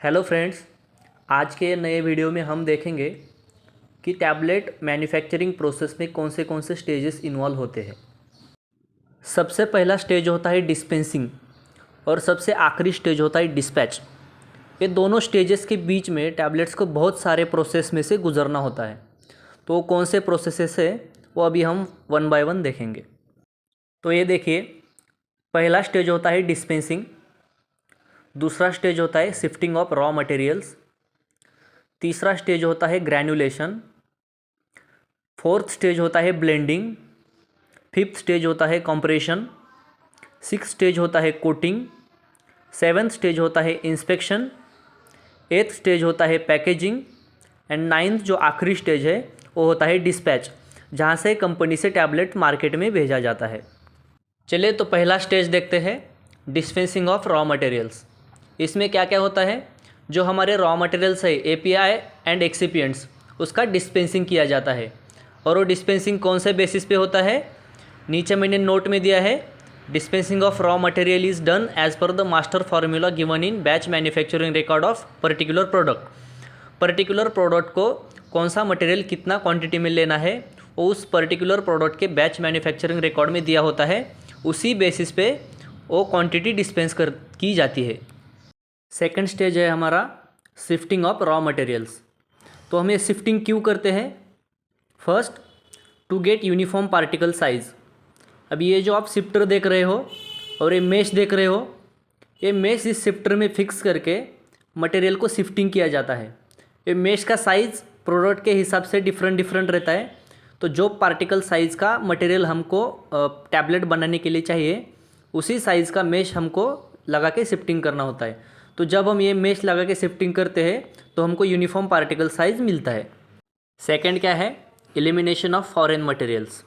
Hello friends, आज के नए वीडियो में हम देखेंगे कि टैबलेट मैन्युफैक्चरिंग प्रोसेस में कौन से स्टेजेस इन्वॉल्व होते हैं। सबसे पहला स्टेज होता है डिस्पेंसिंग और सबसे आखिरी स्टेज होता है डिस्पैच। ये दोनों स्टेजेस के बीच में टैबलेट्स को बहुत सारे प्रोसेस में से गुजरना होता है। तो कौन से प्रोसेसेस है वो अभी हम वन बाय वन देखेंगे। तो ये देखिए, पहला स्टेज होता है डिस्पेंसिंग, दूसरा स्टेज होता है शिफ्टिंग ऑफ रॉ मटेरियल्स, तीसरा स्टेज होता है ग्रैन्युलेशन, फोर्थ स्टेज होता है ब्लेंडिंग, फिफ्थ स्टेज होता है कंप्रेशन, सिक्स स्टेज होता है कोटिंग, सेवन्थ स्टेज होता है इंस्पेक्शन, एट्थ स्टेज होता है पैकेजिंग एंड नाइन्थ जो आखिरी स्टेज है वो होता है डिस्पैच, जहाँ से कंपनी से टैबलेट मार्केट में भेजा जाता है। चलिए तो पहला स्टेज देखते हैं, डिस्पेंसिंग ऑफ रॉ मटेरियल्स। इसमें क्या क्या होता है, जो हमारे रॉ मटेरियल्स है एपीआई एंड एक्सिपिएंट्स, उसका डिस्पेंसिंग किया जाता है। और वो डिस्पेंसिंग कौन से बेसिस पे होता है, नीचे मैंने नोट में दिया है, dispensing of raw material is done as per the master formula given in batch manufacturing record of particular product. Particular product को कौन सा मटेरियल कितना क्वांटिटी में लेना है वो उस पर्टिकुलर प्रोडक्ट के बैच मैन्युफैक्चरिंग रिकॉर्ड में दिया होता है, उसी बेसिस पे वो क्वांटिटी डिस्पेंस की जाती है। सेकंड स्टेज है हमारा शिफ्टिंग ऑफ रॉ मटेरियल्स। तो हमें शिफ्टिंग क्यों करते हैं, first to get uniform particle size. अब ये जो आप शिफ्टर देख रहे हो और ये मेश देख रहे हो, ये मेश इस शिफ्टर में फिक्स करके मटेरियल को शिफ्टिंग किया जाता है। ये मेश का साइज़ प्रोडक्ट के हिसाब से डिफरेंट रहता है। तो जो पार्टिकल साइज़ का मटेरियल हमको टैबलेट बनाने के लिए चाहिए, उसी साइज़ का मेश हमको लगा के शिफ्टिंग करना होता है। तो जब हम ये मेश लगा के शिफ्टिंग करते हैं तो हमको यूनिफॉर्म पार्टिकल साइज़ मिलता है। सेकंड क्या है, एलिमिनेशन ऑफ फॉरेन मटेरियल्स।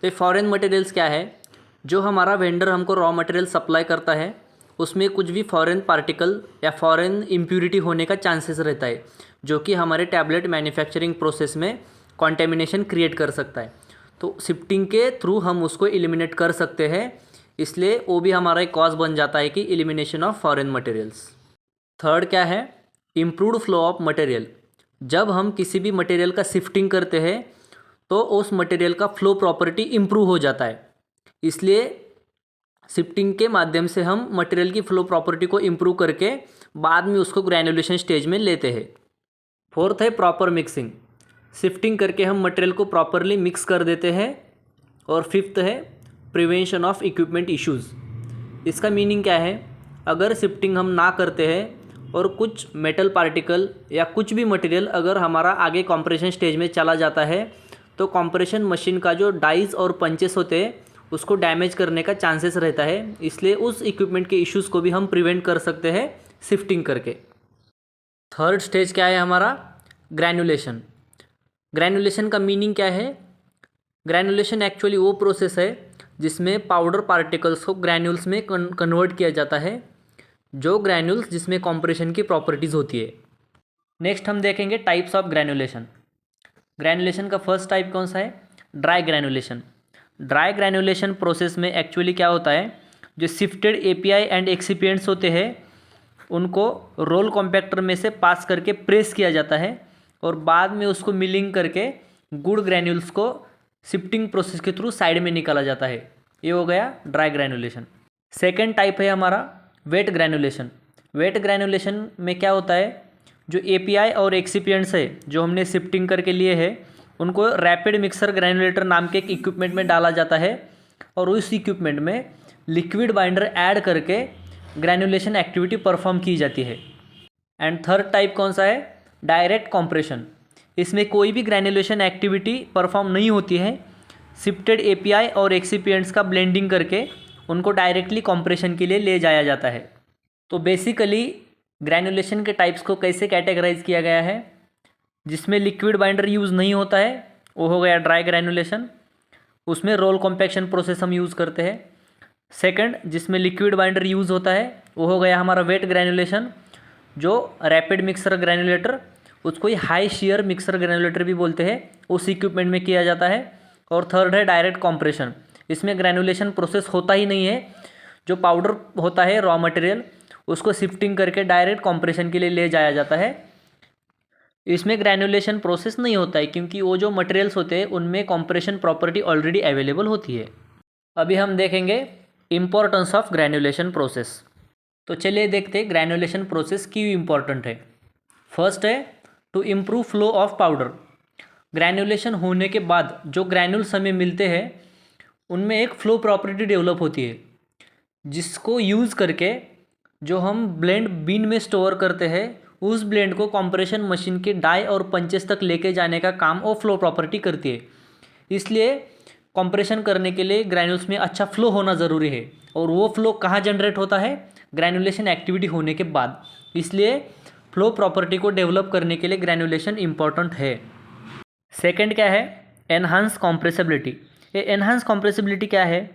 तो फॉरेन मटेरियल्स क्या है, जो हमारा वेंडर हमको रॉ मटेरियल सप्लाई करता है उसमें कुछ भी फॉरेन पार्टिकल या फॉरेन इम्प्यूरिटी होने का चांसेस रहता है, जो कि हमारे टैबलेट मैन्युफैक्चरिंग प्रोसेस में कॉन्टेमिनेशन क्रिएट कर सकता है। तो शिफ्टिंग के थ्रू हम उसको एलिमिनेट कर सकते हैं, इसलिए वो भी हमारा एक कॉज बन जाता है कि elimination of foreign materials. Third क्या है, इम्प्रूव्ड फ्लो ऑफ मटेरियल। जब हम किसी भी मटेरियल का शिफ्टिंग करते हैं तो उस मटेरियल का फ्लो प्रॉपर्टी इम्प्रूव हो जाता है, इसलिए शिफ्टिंग के माध्यम से हम मटेरियल की फ्लो प्रॉपर्टी को इम्प्रूव करके बाद में उसको ग्रैन्युलेशन स्टेज में लेते हैं। फोर्थ है प्रॉपर मिक्सिंग। शिफ्टिंग करके हम मटेरियल को प्रॉपरली मिक्स कर देते हैं। और फिफ्थ है प्रिवेंशन ऑफ इक्विपमेंट इश्यूज़। इसका मीनिंग क्या है, अगर शिफ्टिंग हम ना करते हैं और कुछ मेटल पार्टिकल या कुछ भी मटेरियल अगर हमारा आगे कॉम्प्रेशन स्टेज में चला जाता है तो कॉम्प्रेशन मशीन का जो डाइज और पंचेस होते हैं उसको डैमेज करने का चांसेस रहता है, इसलिए उस इक्विपमेंट के इश्यूज़ को भी हम प्रिवेंट कर सकते हैं शिफ्टिंग करके। थर्ड स्टेज क्या है हमारा, ग्रैन्युलेशन। ग्रैन्युलेशन का मीनिंग क्या है, ग्रैन्युलेशन एक्चुअली वो प्रोसेस है जिसमें पाउडर पार्टिकल्स को ग्रैन्यूल्स में कन्वर्ट किया जाता है, जो ग्रैन्यूल्स जिसमें कॉम्प्रेशन की प्रॉपर्टीज़ होती है। नेक्स्ट हम देखेंगे टाइप्स ऑफ ग्रैन्युलेशन। ग्रैन्युलेशन का फर्स्ट टाइप कौन सा है, ड्राई ग्रैन्युलेशन। ड्राई ग्रैन्युलेशन प्रोसेस में एक्चुअली क्या होता है, जो शिफ्टेड एपीआई एंड एक्सिपिएंट्स होते हैं उनको रोल कॉम्पैक्टर में से पास करके प्रेस किया जाता है और बाद में उसको मिलिंग करके गुड ग्रैन्यूल्स को शिफ्टिंग प्रोसेस के थ्रू साइड में निकाला जाता है। ये हो गया ड्राई ग्रैन्युलेशन। सेकेंड टाइप है हमारा वेट ग्रैन्युलेशन। वेट ग्रैन्युलेशन में क्या होता है, जो एपीआई और एक्सिपिएंट्स है जो हमने शिफ्टिंग करके लिए हैं उनको रैपिड मिक्सर ग्रैन्युलेटर नाम के एक इक्विपमेंट में डाला जाता है और उस इक्विपमेंट में लिक्विड बाइंडर ऐड करके ग्रैन्युलेशन एक्टिविटी परफॉर्म की जाती है। एंड थर्ड टाइप कौन सा है, डायरेक्ट कॉम्प्रेशन। इसमें कोई भी ग्रैन्युलेशन एक्टिविटी परफॉर्म नहीं होती है, शिफ्टेड एपीआई और एक्सिपिएंट्स का ब्लेंडिंग करके उनको डायरेक्टली कॉम्प्रेशन के लिए ले जाया जाता है। तो बेसिकली ग्रैन्युलेशन के टाइप्स को कैसे कैटेगराइज किया गया है, जिसमें लिक्विड बाइंडर यूज़ नहीं होता है वो हो गया ड्राई ग्रैन्युलेशन, उसमें रोल कॉम्पैक्शन प्रोसेस हम यूज़ करते हैं। सेकंड, जिसमें लिक्विड बाइंडर यूज़ होता है वो हो गया हमारा वेट ग्रैन्युलेशन, जो रैपिड मिक्सर ग्रैन्युलेटर, उसको ही हाई शेयर मिक्सर ग्रैन्युलेटर भी बोलते हैं, उस इक्विपमेंट में किया जाता है। और थर्ड है डायरेक्ट कॉम्प्रेशन। इसमें ग्रैन्युलेशन प्रोसेस होता ही नहीं है, जो पाउडर होता है रॉ मटेरियल उसको शिफ्टिंग करके डायरेक्ट कॉम्प्रेशन के लिए ले जाया जाता है। इसमें ग्रैनुलेशन प्रोसेस नहीं होता है क्योंकि वो जो मटेरियल्स होते हैं उनमें कॉम्प्रेशन प्रॉपर्टी ऑलरेडी अवेलेबल होती है। अभी हम देखेंगे इम्पोर्टेंस ऑफ ग्रैनुलेशन प्रोसेस। तो चलिए देखते हैं ग्रैनुलेशन प्रोसेस क्यों इम्पोर्टेंट है। फर्स्ट है to improve flow of powder. Granulation होने के बाद जो ग्रैनुल्स हमें मिलते हैं उनमें एक फ्लो प्रॉपर्टी डेवलप होती है जिसको यूज़ करके जो हम ब्लेंड बिन में स्टोर करते हैं उस ब्लेंड को कॉम्प्रेशन मशीन के डाई और पंचेस तक लेके जाने का काम वो फ्लो प्रॉपर्टी करती है। इसलिए कॉम्प्रेशन करने के लिए ग्रैनुल्स में अच्छा फ्लो होना ज़रूरी है और वो फ्लो कहाँ जनरेट होता है, ग्रैनुलेशन एक्टिविटी होने के बाद। इसलिए फ्लो प्रॉपर्टी को डेवलप करने के लिए ग्रैनुलेशन इंपॉर्टेंट है। सेकंड क्या है, एनहांस कॉम्प्रेसिबिलिटी। ये एनहांस कॉम्प्रेसिबिलिटी क्या है,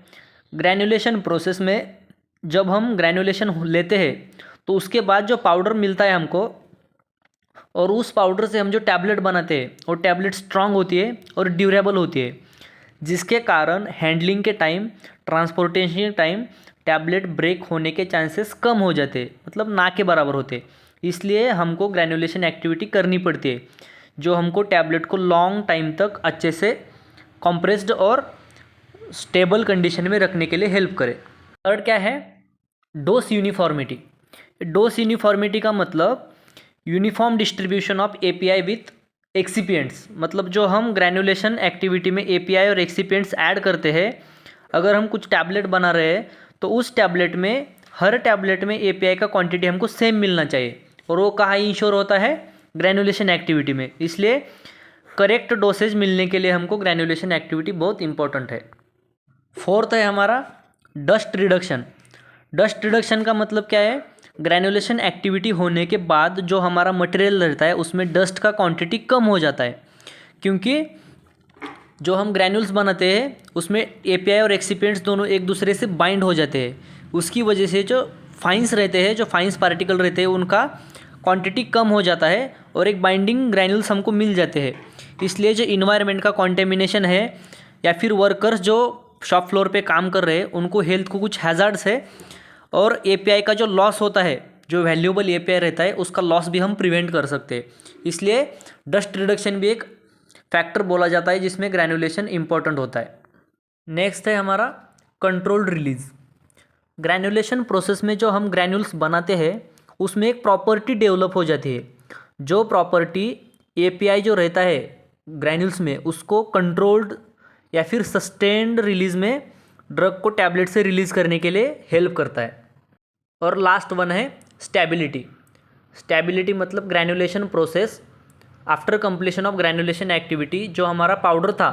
ग्रैनुलेशन प्रोसेस में जब हम ग्रैनुलेशन लेते हैं तो उसके बाद जो पाउडर मिलता है हमको और उस पाउडर से हम जो टैबलेट बनाते हैं वो टैबलेट स्ट्रांग होती है और ड्यूरेबल होती है, जिसके कारण हैंडलिंग के time, transportation time tablet break होने के चांसेस कम हो जाते हैं, मतलब ना के बराबर होते। इसलिए हमको ग्रैनुलेशन एक्टिविटी करनी पड़ती है जो हमको टैबलेट को लॉन्ग टाइम तक अच्छे से कंप्रेस्ड और स्टेबल कंडीशन में रखने के लिए हेल्प करे। थर्ड क्या है, डोज यूनिफॉर्मिटी। डोज यूनिफॉर्मिटी का मतलब uniform distribution of API with excipients. मतलब जो हम ग्रैनुलेशन एक्टिविटी में एपीआई और एक्सिपिएंट्स ऐड करते हैं, अगर हम कुछ टैबलेट बना रहे हैं तो उस टैबलेट में हर टैबलेट में एपीआई का क्वांटिटी हमको सेम मिलना चाहिए और वो कहाँ इंश्योर होता है, ग्रैनुलेशन एक्टिविटी में। इसलिए करेक्ट डोसेज मिलने के लिए हमको ग्रैनुलेशन एक्टिविटी बहुत इंपॉर्टेंट है। फोर्थ है हमारा डस्ट रिडक्शन। डस्ट रिडक्शन का मतलब क्या है, ग्रैनुलेशन एक्टिविटी होने के बाद जो हमारा मटेरियल रहता है उसमें डस्ट का क्वांटिटी कम हो जाता है क्योंकि जो हम ग्रैनुल्स बनाते हैं उसमें एपीआई और एक्सिपिएंट्स दोनों एक दूसरे से बाइंड हो जाते हैं। उसकी वजह से जो फाइंस रहते हैं, जो फाइंस पार्टिकल रहते हैं, उनका क्वांटिटी कम हो जाता है और एक बाइंडिंग ग्रैनुल्स हमको मिल जाते हैं। इसलिए जो इन्वायरमेंट का कॉन्टेमिनेशन है या फिर वर्कर्स जो शॉप फ्लोर पे काम कर रहे हैं उनको हेल्थ को कुछ हैज़ार्ड्स है और एपीआई का जो लॉस होता है, जो वैल्यूएबल एपीआई रहता है, उसका लॉस भी हम प्रिवेंट कर सकते हैं। इसलिए डस्ट रिडक्शन भी एक फैक्टर बोला जाता है जिसमें ग्रैनुलेशन इंपॉर्टेंट होता है। नेक्स्ट है हमारा कंट्रोल्ड रिलीज। ग्रैनुलेशन प्रोसेस में जो हम ग्रैनुल्स बनाते हैं उसमें एक प्रॉपर्टी डेवलप हो जाती है। जो प्रॉपर्टी एपीआई जो रहता है ग्रैनुल्स में उसको कंट्रोल्ड या फिर सस्टेन्ड रिलीज में ड्रग को टैबलेट से रिलीज़ करने के लिए हेल्प करता है। और लास्ट वन है स्टेबिलिटी। स्टेबिलिटी मतलब granulation process after completion of granulation activity, जो हमारा पाउडर था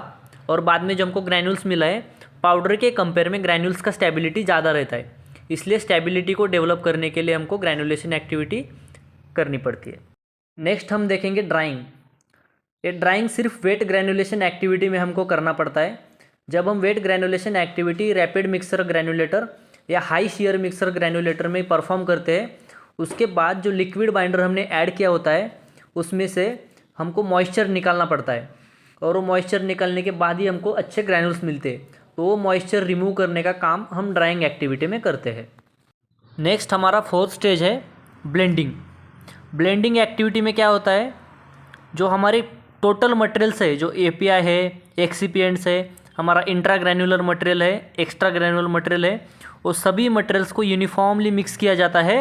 और बाद में जो हमको ग्रैनुल्स मिला है, पाउडर के कंपेयर में ग्रैनुल्स का स्टेबिलिटी ज़्यादा रहता है। इसलिए स्टेबिलिटी को डेवलप करने के लिए हमको ग्रैनुलेशन एक्टिविटी करनी पड़ती है। नेक्स्ट हम देखेंगे ड्राइंग। ये ड्राइंग सिर्फ वेट ग्रैनुलेशन एक्टिविटी में हमको करना पड़ता है। जब हम wet granulation activity rapid mixer granulator या हाई शेयर मिक्सर ग्रैनुलेटर में परफॉर्म करते हैं, उसके बाद जो लिक्विड बाइंडर हमने ऐड किया होता है उसमें से हमको मॉइस्चर निकालना पड़ता है और वो मॉइस्चर निकालने के बाद ही हमको अच्छे ग्रैनुल्स मिलते हैं। तो वो मॉइस्चर रिमूव करने का काम हम ड्राइंग एक्टिविटी में करते हैं। नेक्स्ट हमारा फोर्थ स्टेज है ब्लेंडिंग। ब्लेंडिंग एक्टिविटी में क्या होता है, जो हमारे टोटल मटेरियल्स है, जो एपीआई है, एक्सिपिएंट्स है, हमारा इंट्रा ग्रैनुलर मटेरियल है, एक्स्ट्रा ग्रैनुलर मटेरियल है, वो सभी मटेरियल्स को यूनिफॉर्मली मिक्स किया जाता है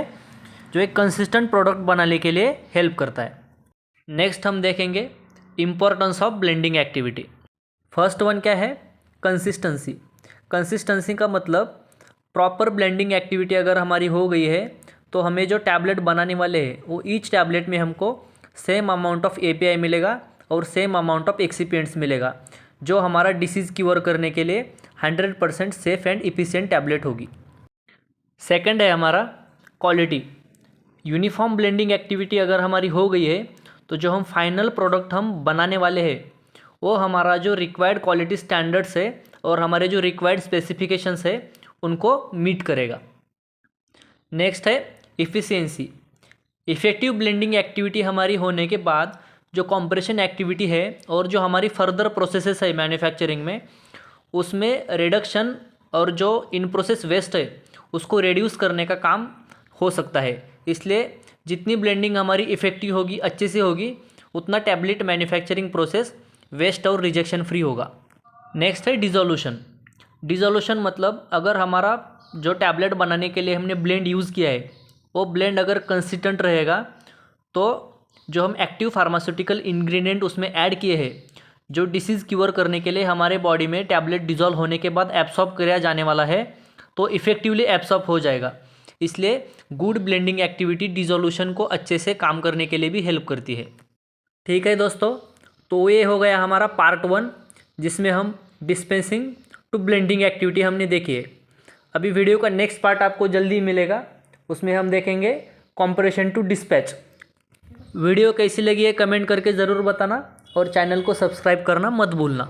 जो एक कंसिस्टेंट प्रोडक्ट बनाने के लिए हेल्प करता है। नेक्स्ट हम देखेंगे importance of blending activity. First one क्या है, कंसिस्टेंसी। कंसिस्टेंसी का मतलब प्रॉपर ब्लेंडिंग एक्टिविटी अगर हमारी हो गई है तो हमें जो टैबलेट बनाने वाले हैं वो ईच टैबलेट में हमको सेम अमाउंट ऑफ एपीआई मिलेगा और सेम अमाउंट ऑफ एक्सिपिएंट्स मिलेगा, जो हमारा डिसीज़ क्योर करने के लिए 100% सेफ एंड इफिशिएंट टैबलेट होगी। सेकंड है हमारा क्वालिटी। यूनिफॉर्म ब्लेंडिंग एक्टिविटी अगर हमारी हो गई है तो जो हम फाइनल प्रोडक्ट हम बनाने वाले हैं वो हमारा जो रिक्वायर्ड क्वालिटी स्टैंडर्ड्स है और हमारे जो रिक्वायर्ड स्पेसिफिकेशंस है उनको मीट करेगा। नेक्स्ट है इफ़िशियंसी। इफ़ेक्टिव ब्लेंडिंग एक्टिविटी हमारी होने के बाद जो कंप्रेशन एक्टिविटी है और जो हमारी फर्दर प्रोसेसेस है मैन्युफैक्चरिंग में, उसमें रिडक्शन और जो इन प्रोसेस वेस्ट है उसको रिड्यूस करने का काम हो सकता है। इसलिए जितनी ब्लेंडिंग हमारी इफ़ेक्टिव होगी, अच्छे से होगी, उतना टैबलेट मैन्युफैक्चरिंग प्रोसेस वेस्ट और रिजेक्शन फ्री होगा। नेक्स्ट है डिज़ोल्यूशन। डिज़ोल्यूशन मतलब अगर हमारा जो टैबलेट बनाने के लिए हमने ब्लेंड यूज़ किया है वो ब्लेंड अगर कंसिस्टेंट रहेगा तो जो हम एक्टिव फार्मास्यूटिकल इंग्रेडिएंट उसमें ऐड किए हैं, जो डिसीज़ क्योर करने के लिए हमारे बॉडी में टैबलेट डिज़ोल्व होने के बाद एब्सॉर्ब किया जाने वाला है, तो इफ़ेक्टिवली एब्सॉर्ब हो जाएगा। इसलिए गुड ब्लेंडिंग एक्टिविटी डिज़ोल्यूशन को अच्छे से काम करने के लिए भी हेल्प करती है। ठीक है दोस्तों, तो ये हो गया हमारा पार्ट 1, जिसमें हम डिस्पेंसिंग टू ब्लेंडिंग एक्टिविटी हमने देखी है। अभी वीडियो का नेक्स्ट पार्ट आपको जल्दी मिलेगा, उसमें हम देखेंगे कंपैरिजन टू डिस्पैच। वीडियो कैसी लगी है कमेंट करके ज़रूर बताना और चैनल को सब्सक्राइब करना मत भूलना।